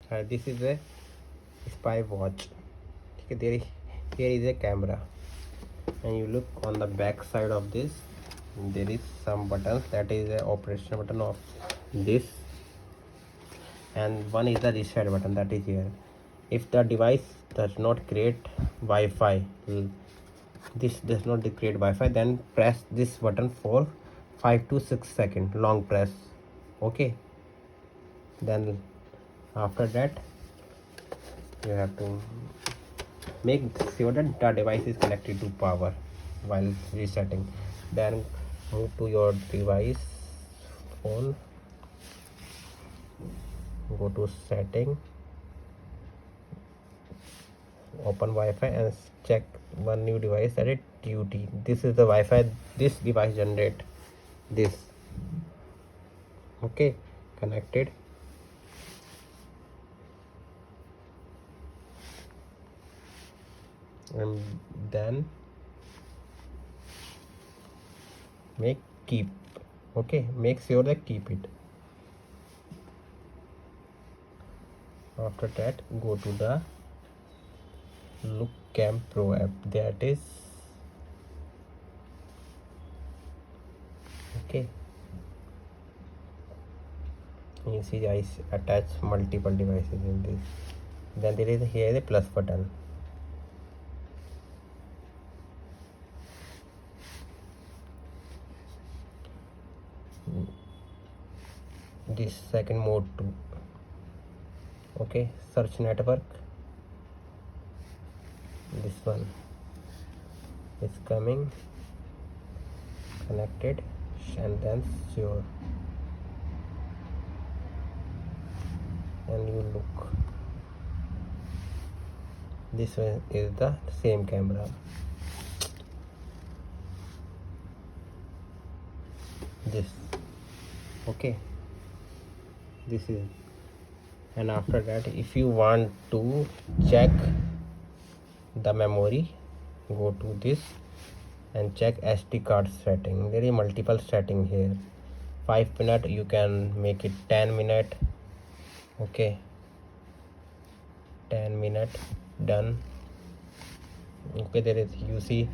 This is a spy watch. Okay, here is a camera, and you look on the back side of this. There is some buttons. That is a operation button of this, and one is the reset button that is here. If the device does not create Wi-Fi, this does not create Wi-Fi, then press this button for 5 to 6 seconds, long press. Okay, then after that you have to make sure that the device is connected to power while resetting. Then move to your device phone, go to setting, open Wi-Fi and check one new device that is duty. This is the Wi-Fi this device generate this. Okay, connected. And then make keep. Okay, make sure that keep it. After that, go to the Look Cam Pro app. That is okay. You see, I attach multiple devices in this. Then there is here the plus button. This second mode too. Okay, search network. This one is coming, connected, and then sure, and you look. This one is the same camera. This okay, this is. And after that, if you want to check the memory, go to this and check SD card setting. There is multiple setting here. 5 minute, you can make it 10 minute. Okay, 10 minute, done. Okay, there is, you see,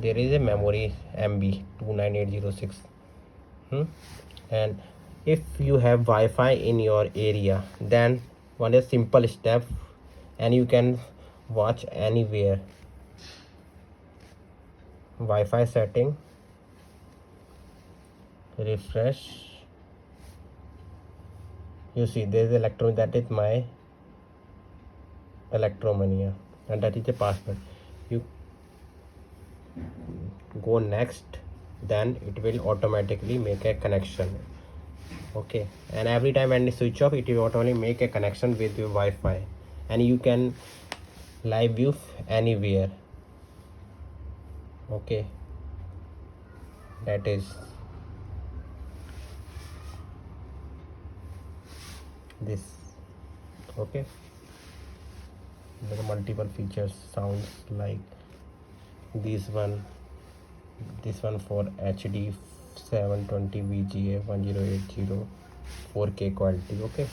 there is a memory MB 29806. And if you have Wi-Fi in your area, then one is simple step and you can watch anywhere. Wi-Fi setting, refresh. You see there is electron, that is my Electromania, and that is the password. You go next, then it will automatically make a connection. Okay, and every time when you switch off, it will automatically make a connection with your Wi-Fi, and you can live view anywhere. Okay, that is this. Okay, there are multiple features, sounds like this one for HD 720 VGA 1080 4K quality. Okay,